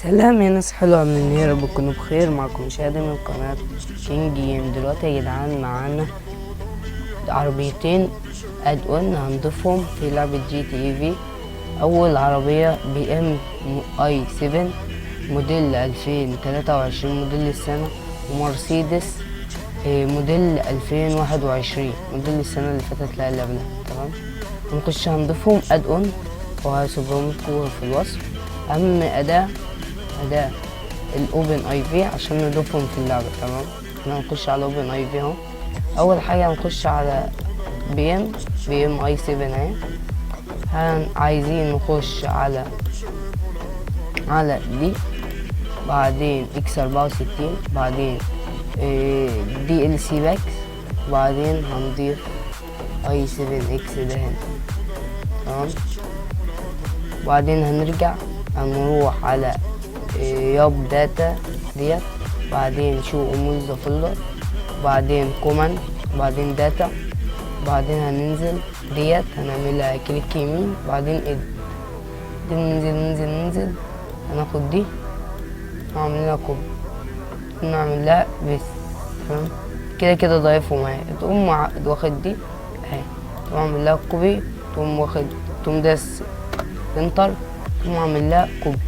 سلام يا ناس حلوة، عاملين ايه؟ يا رب تكونوا بخير. معكم مشاهدة من قناة كينج جيم. دلوقتي يا جدعان معانا عربيتين اد اون هنضيفهم في لعبة جي تي اي في. اول عربية بي ام اي 7 موديل 2023 موديل السنة، ومرسيدس موديل 2021 موديل السنة اللي فاتت اللي قبلها. تمام، هنخش هنضيفهم اد اون وهسيبهم لكم في الوصف. اهم اداة الاوبن اي في عشان نضيفهم في اللعبة. تمام، احنا هنخش على اوبن اي في اهو. اول حاجة هنخش على بي ام اي 7 اهي. عايزين نخش على دي، بعدين اكس 64، بعدين دي ال سي باكس، وبعدين هنضيف اي 7 اكس ده هنا. تمام، وبعدين هنروح على ياب داتا ديت، بعدين شو اموز فولدر، بعدين كوماند، بعدين داتا، بعدين هننزل ديت هنعملها كليك يمين، بعدين اد دي ننزل هناخد دي هنعمل لها كوبي، نعمل لها بس. تمام، كده ضايفهم اهي. تقوم واخد دي اهي، تقوم عامل لها كوبي، تقوم داس انتر، تقوم عامل لها كوبي.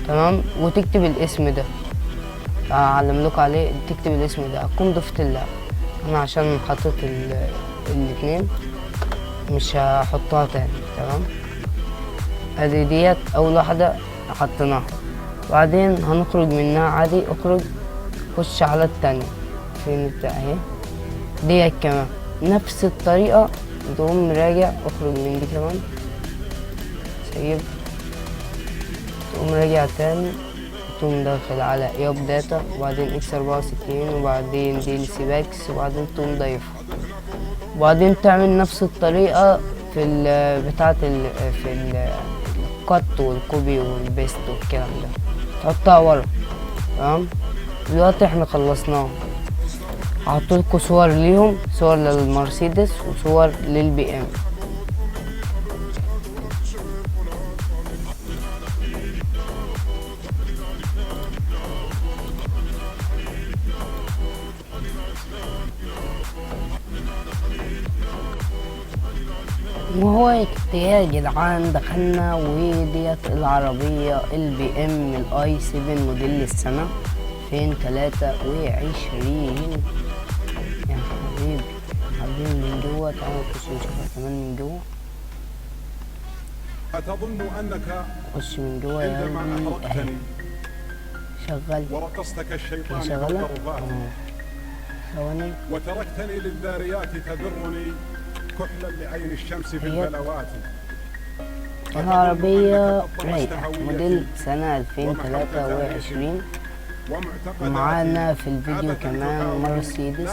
تمام، وتكتب الاسم ده هعلم لكم عليه. تكتب الاسم ده هتكون ضفت اللعبة. انا عشان حطيت الاتنين مش هحطها تاني. تمام، ادي ديت اول واحدة حطيناها، بعدين هنخرج منها عادي. اخرج، خش على التانية فين اهي ديت كمان نفس الطريقة. تقوم راجع، اخرج من دي كمان، سيب، تقوم راجع تاني، تقوم داخل على ياب داتا، وبعدين اكس 64، وبعدين دي ال سي باكس، وبعدين تقوم ضايفها، وبعدين تعمل نفس الطريقة في الكت والكوبي والبيست والكلام ده، تحطها ورا. تمام، دلوقتي احنا خلصناهم. هحطلكوا صور ليهم، صور للمرسيدس وصور للبي ام. وهو يا جدعان دخلنا، وديت العربية البي ام الاي 7 موديل السنة 2023. يا حبيبي من جوه. تعالوا نخش نشوفها كمان من جوه. أتظن أنك خش من جوه يا قلبي اهي. شغل ورقصتك الشيطان شغلة ثواني. وتركتني للذاريات تذرني كحلا لعين الشمس في البلوات. العربية رايقة موديل سنة 2023. ومعانا في الفيديو كمان مرسيدس،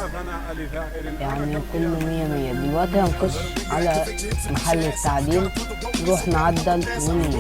يعني كله 100. دلوقتي هنخش على محل التعديل، نروح نعدل ونيجي.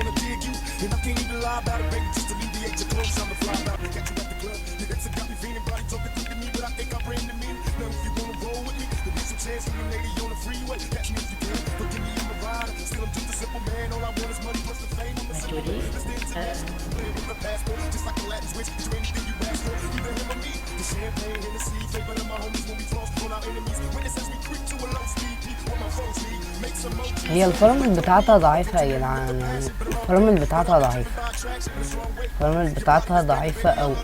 هي الفرامل بتاعتها ضعيفة يا جدعان، يعني الفرامل بتاعتها ضعيفة أوي.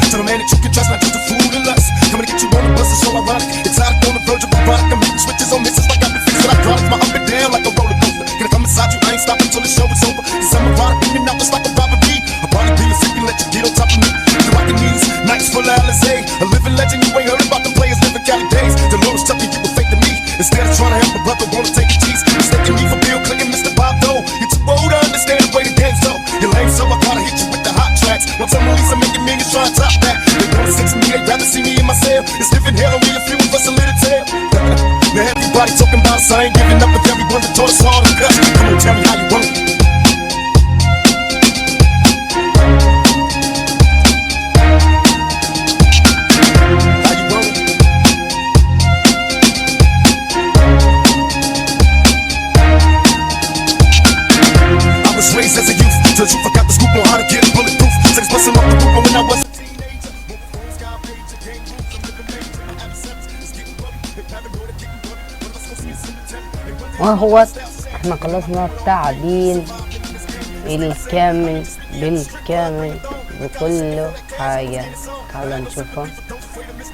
Tell the man that you can trust, not just a fool and lust. Coming to get you on the bus is so ironic. Exotic on the verge of erotic. I'm hitting switches on misses like I've been fixing electronics. My up and down like a roller coaster. Gonna come inside you, I ain't stopping till the show is over. Cause I'm erotic, in and out just like a robbery. A body being sick and let you get on top of me. The rockin' knees, nights full of Alizé. A living legend, you ain't heard about them players living Cali days. The Lord's chucking you were fake to me. Instead of trying to help a brother, wanna take a cheese. Mistaking me for Bill Clinton, Mr. Bob Dole. You're too old to understand the way the game's so. You're lame, so I gotta hit you with the hot tracks. Once I'm Lisa making millions trying to top that. They wanna stick to me, they'd rather see me in my cell. It's different hell, only a few of us a little tale. Now everybody talking about us, I ain't giving up with everyone that taught us all to cut. Come on, tell me وهو احنا خلصنا التعديل الكامل بالكامل بكل حاجة. تعالى نشوفها.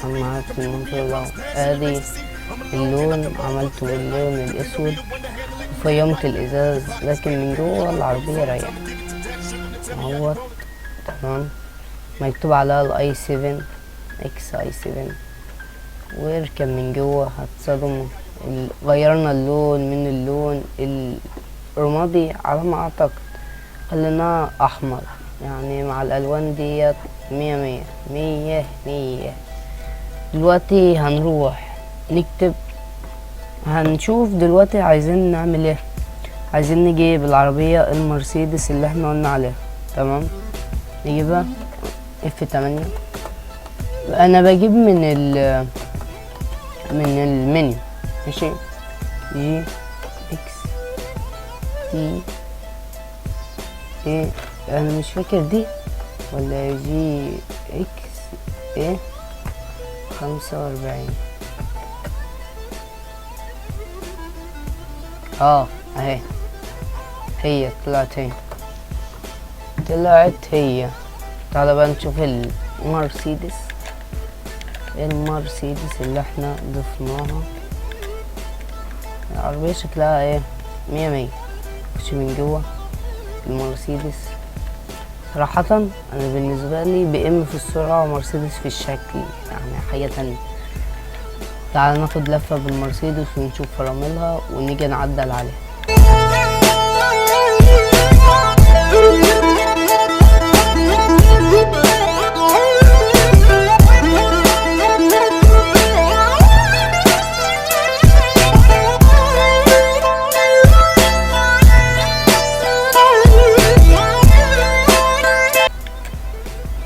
معاك في المنظور ده ادي اللون، عملته باللون الاسود وفيمت الازاز، لكن من جوه العربية رايقة اهوت. تمام، مكتوب عليها الاي 7 اكس اي 7، واركب من جوه هتصدموا. غيرنا اللون من اللون الرمادي على ما اعتقد، خليناه احمر، يعني مع الالوان ديت مية مية مية مية. دلوقتي هنروح نكتب، هنشوف دلوقتي عايزين نعمل ايه. عايزين نجيب العربية المرسيدس اللي احنا قلنا عليها. تمام، نجيبها F8. انا بجيب من المنيو، ماشي، جي اكس تي ايه، انا مش فاكر دي ولا جي اكس ايه 45. اهي هي طلعت هي. تعالى بقى نشوف المرسيدس اللي احنا ضفناها. العربية شكلها ايه مية مية. مش من جوه المرسيدس صراحة انا بالنسبة لي بي في السرعة ومرسيدس في الشكل، يعني حاجة تانية. تعالى ناخد لفة بالمرسيدس ونشوف فراملها ونيجي نعدل عليها.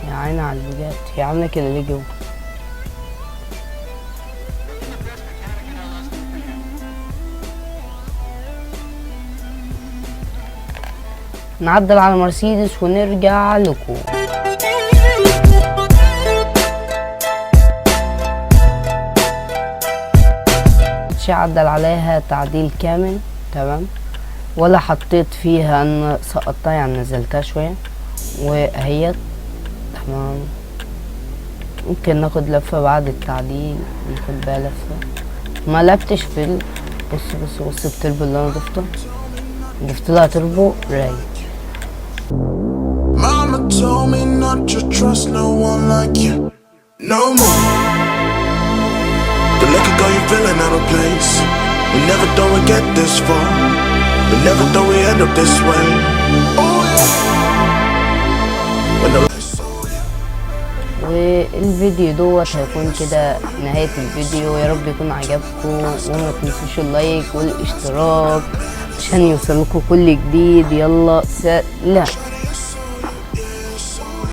يا عيني على البجات، هي عاملة كده ليه جوه؟ نعدل على مرسيدس ونرجع لكم. عدل عليها تعديل كامل. تمام، ولا حطيت فيها ان سقطتها، يعني نزلتها شويه وهي تمام. ممكن ناخد لفه بعد التعديل، ناخد بقى لفه. ما لعبتش في بص التربو اللي انا ضفت لها تربو رايق. Mama told me not to trust no one like you no more. The liquor got you feeling out of place. We never thought we'd get this far. We never thought we'd end up this way. Oh yeah. When the والفيديو دوت هيكون كده نهاية الفيديو. يا رب يكون عجبكم، وما تنسوش اللايك والاشتراك عشان يوصلكوا كل جديد. يلا سلام.